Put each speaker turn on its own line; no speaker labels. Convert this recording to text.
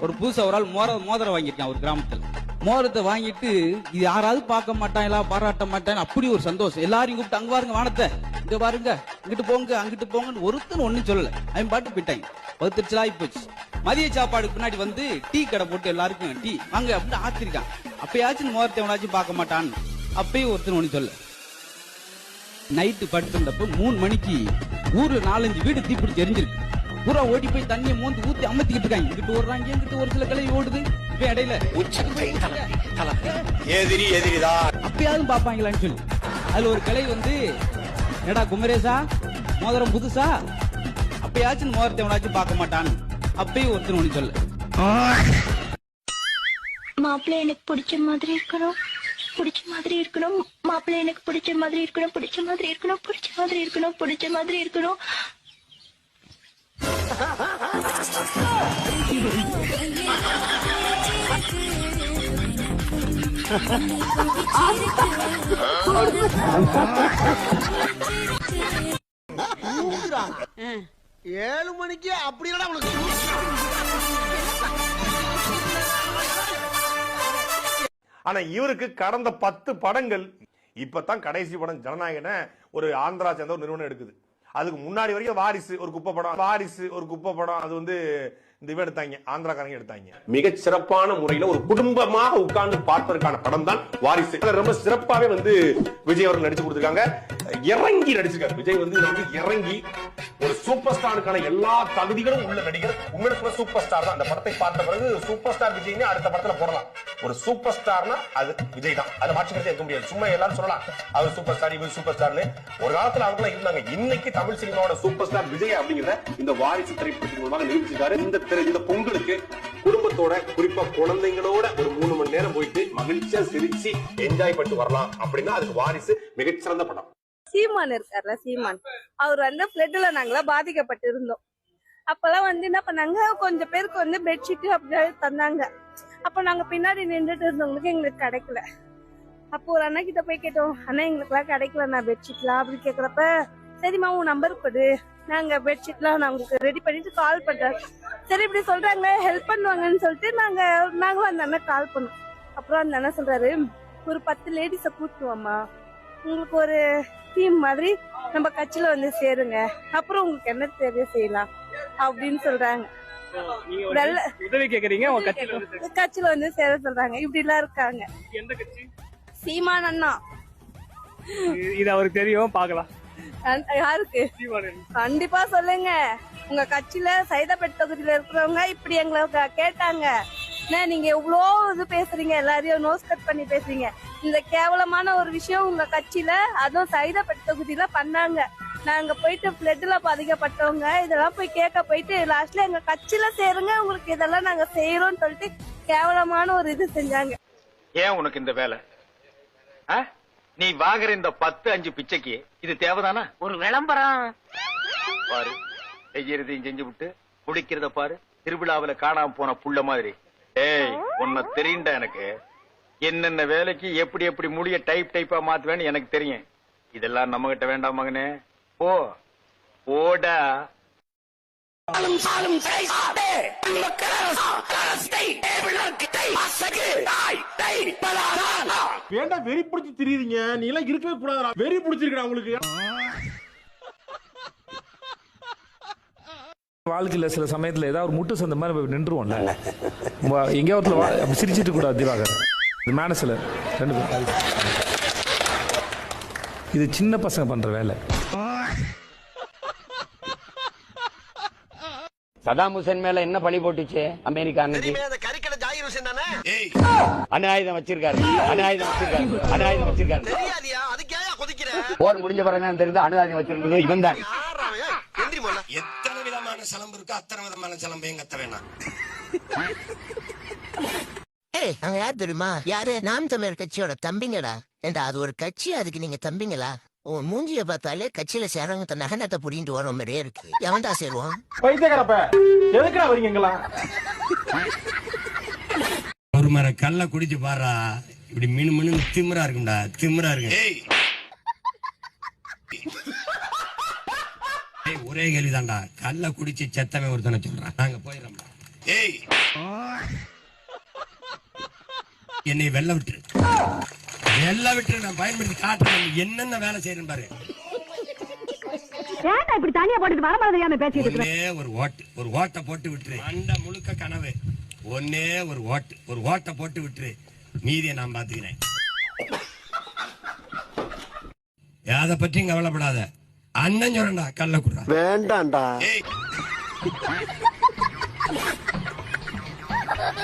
ஒரு புதுசா ஒரு ஆள் மோதிரம் வாங்கியிருக்கான் ஒரு கிராமத்துல. மோதிரத்தை வாங்கிட்டு இது யாராவது பார்க்க மாட்டாங்களா, பாராட்ட மாட்டாங்க, அப்படி ஒரு சந்தோஷம். எல்லாரையும் கூப்பிட்டு அங்க பாருங்க வானத்தை, இங்க பாருங்க, இங்கிட்டு போங்க அங்கிட்டு போங்கன்னு ஒருத்தன் ஒண்ணும் சொல்லல. அவன் பாட்டு போயிட்டாங்க. பகுத்தறிச்சலாகி போச்சு. மதிய சாப்பாடுக்கு பின்னாடி வந்து டீ கடை போட்டு எல்லாருக்கும் டீ வாங்க அப்படின்னு ஆத்திருக்கான். அப்பயாச்சும் மோதிரத்தை எவனாச்சும் பார்க்க மாட்டான்னு அப்பயும் ஒருத்தன் ஒண்ணு சொல்ல. நைட்டு படுத்திருந்தப்ப 3 மணிக்கு ஊர்ல 4-5 வீடு தீப்பிடிச்சு எரிஞ்சிருக்கு. பூரா ஓடி போய் தண்ணியை மோந்து ஊத்தி அமர்த்திக்கிட்டு இருக்காங்க. இங்கிட்டு ஓடுறாங்க, இங்கிட்டு ஒரு சில கிளை ஓடுது. இப்ப இடையில அப்பயாவது பாப்பாங்களான்னு சொல்லி அதுல ஒரு கிளை வந்து, என்னடா குமரேசா மோதிரம் புதுசா, அப்பயாச்சும் மோதிரத்தை எவனாச்சும் பார்க்க மாட்டான்னு அப்பயும் ஒருத்தர் ஒண்ணு சொல்ல.
மாப்பிள்ளை எனக்கு பிடிச்ச மாதிரி இருக்கணும், பிடிச்ச மாதிரி இருக்கணும், மாப்பிள்ளை எனக்கு பிடிச்ச மாதிரி இருக்கணும், பிடிச்ச மாதிரி இருக்கணும், பிடிச்ச மாதிரி இருக்கணும், பிடிச்ச மாதிரி இருக்கணும்.
ஏழு மணிக்கு அப்படி உனக்கு.
ஆனா இவருக்கு கடந்த 10 படங்கள், இப்பதான் கடைசி படம் ஜனநாயகன ஒரு ஆந்திரா சேர்ந்த ஒரு நிறுவனம் எடுக்குது. அதுக்கு முன்னாடி வரைக்கும் வாரிசு ஒரு குப்பை படம், அது வந்து இந்த இவன் எடுத்தாங்க, ஆந்திராக்காரங்க எடுத்தாங்க. மிக சிறப்பான முறையில ஒரு குடும்பமாக உட்கார்ந்து பார்ப்பதற்கான படம் தான் வாரிசு. ரொம்ப சிறப்பாவே வந்து விஜய் அவர்கள் நடிச்சு கொடுத்திருக்காங்க. இறங்கி நடிச்சிருக்காரு விஜய் வந்து இறங்கி ஒரு சூப்பர் ஸ்டாருக்கான எல்லா தகுதிகளும் உள்ள நடிகர். உண்மையில சூப்பர் ஸ்டார் தான். அந்த படத்தை பார்த்த பிறகு சூப்பர் ஸ்டார் விஜய்னு அடுத்த படத்துல போடலாம். ஒரு சூப்பர் ஸ்டார்னா அது விஜய் தான். அதை மாற்றிக்கிறதே இருக்க முடியாது. சும்மா எல்லாரும் சொல்லலாம் அவர் சூப்பர் ஸ்டார், இவர் சூப்பர் ஸ்டார்னு. ஒரு காலத்துல அவங்க இருந்தாங்க. இன்னைக்கு தமிழ் சினிமாவோட சூப்பர் ஸ்டார் விஜய் அப்படிங்கிற இந்த வாரிசு திரைப்படத்தின் மூலமாக நிரூபிச்சிருக்காரு. இந்த பொங்கலுக்கு குடும்பத்தோட, குறிப்பா குழந்தைங்களோட ஒரு 3 மணி நேரம் போயிட்டு மகிழ்ச்சியா சிரிச்சு என்ஜாய் பண்ணிட்டு வரலாம் அப்படின்னா அதுக்கு வாரிசு மிகச்சிறந்த படம்.
சீமான் இருக்கார்ல, சீமான் அவர் வந்து பிளட்ல நாங்களாம் பாதிக்கப்பட்டு இருந்தோம். அப்பெல்லாம் வந்து என்ன பண்ணாங்க, கொஞ்சம் பேருக்கு வந்து பெட்ஷீட் அப்படியே தந்தாங்க. அப்ப நாங்க பின்னாடி நின்றுட்டு இருந்தவங்களுக்கு எங்களுக்கு கிடைக்கல. அப்போ ஒரு அண்ணா கிட்ட போய் கேட்டோம், அண்ணா எங்களுக்கு எல்லாம் கிடைக்கலண்ணா பெட்ஷீட்லாம் அப்படி கேக்குறப்ப, சரிம்மா உன் நம்பர் கொடு, நாங்க பெட்ஷீட்லாம் நான் உங்களுக்கு ரெடி பண்ணிட்டு கால் பண்றேன். சரி இப்படி சொல்றாங்களே ஹெல்ப் பண்ணுவாங்கன்னு சொல்லிட்டு நாங்களும் அந்த அண்ணா கால் பண்ணோம். அப்புறம் அந்த அண்ணா சொல்றாரு, ஒரு 10 லேடிஸ கூட்டுவோம்மா, உங்களுக்கு ஒரு டீம் மாதிரி நம்ம கட்சியில வந்து சேருங்க, அப்புறம் உங்களுக்கு என்ன தேவையோ செய்யலாம் அப்படின்னு சொல்றாங்க.
உதவி கேக்குறீங்க,
கட்சியில வந்து சேர சொல்றாங்க. இப்படி எல்லாம் இருக்காங்க.
எந்த கட்சி?
சீமான் அண்ணா.
இது அவருக்கு தெரியும், பாக்கலாம்.
யாருக்கு? கண்டிப்பா சொல்லுங்க. உங்க கட்சியில சைதாப்பேட் தொகுதியில இருக்கிறவங்க இப்படி எங்களை கேட்டாங்க, நீங்க எவ்வளோ இது பேசுறீங்க, எல்லாரையும் நோஸ் கட் பண்ணி பேசுறீங்க, இந்த கேவலமான ஒரு விஷயம் உங்க கட்சியில அதுவும் சைதாப்பேட் தொகுதியில பண்ணாங்க, நாங்க போயிட்டு பிளட்ல பாதிக்கப்பட்டவங்க இதெல்லாம் போய் கேட்க போயிட்டு லாஸ்ட்ல எங்க கட்சியில சேருங்க, உங்களுக்கு இதெல்லாம் நாங்க செய்யறோம்னு சொல்லிட்டு கேவலமான ஒரு இது செஞ்சாங்க.
ஏன் உனக்கு இந்த வேலை? நீ வாங்குற இந்த 10-5 பிச்சைக்கு இது தேவைதானா? ஒரு விளம்பரம் பாரு, செய்யறதையும் செஞ்சு விட்டு குடிக்கிறத பாரு, திருவிழாவில காணாம போன புள்ள மாதிரி. ஏய், உன்னை தெரியுண்டா எனக்கு. என்னென்ன வேலைக்கு எப்படி எப்படி முடிய டைப்பா மாத்துவேன்னு எனக்கு தெரியும். இதெல்லாம் நம்ம கிட்ட வேண்டாம் மகனே, போ போடா.
வேண்டாம், வெறி பிடிச்சி திரியுறீங்க. நீ எல்லாம் இருக்கவே கூடாது. வெறி பிடிச்சிருக்கா உங்களுக்கு?
வாழ்க்கையில சில சமயத்துல ஏதாவது ஒரு முட்டு சந்த மாதிரி நின்றுவோம்ல, எங்கேயாவது சிரிச்சிட்டு கூட திவாகர் மேனஸ்ல 2 பேர். இது சின்ன பசங்க பண்ற வேலை.
சதாம் ஹுசேன் மேல என்ன பழி போட்டுச்சு அமெரிக்கா? அணு வச்சிருக்காரு. போர் முடிஞ்ச பிறகு தெரிந்து அணு ஆயுதம் வச்சிருந்தது இவன் தான்.
எத்தனை விதமான சலம்பு இருக்கோ அத்தனை விதமான சலம்பையும் கத்த வேணாம்.
அங்க யார் தெரியுமா? யாரு? நாம் தமிழர் கட்சியோட தம்பிங்கடா. ஏண்டா அது ஒரு கட்சி, அதுக்கு நீங்க தம்பிங்களா? உன் மூஞ்சிய பார்த்தாலே கட்சியில சேரவங்க நகனத்தை புடிட்டு வர மாதிரியே இருக்கு. எவன்டா சேருவான்?
எதுக்குடா வரீங்களா?
ஒரு மர கல்ல குடிச்சு பாரா, இப்படி மினு திமிரா இருக்கும்டா, திமிரா இருக்கு. ஒரே கேள்விதான்டா, கல்ல குடிச்சு செத்தவன் ஒருத்தனை சொல்றான். நாங்க போயிடறோம்டா. என்னை வெள்ள விட்டுரு, வெள்ள விட்டுரு. நான் பயன்படுத்தி காட்டுறேன் என்னென்ன வேலை செய்யறேன் பாரு.
இப்படி தனியா போட்டுட்டு வர மாதிரியான பேசிட்டு
ஒன்னே ஒரு ஓட்டை போட்டு விட்டுரு. அண்ட முழுக்க கனவு. ஒன்னே ஒரு ஓட்டை போட்டு விட்டுரு. மீதியை நான் பாத்துக்கிறேன். அத பற்றியும் கவலைப்படாத. அண்ணன் சொல்றா கல்ல குடுறா
வேண்டாம்டா.
ஏய்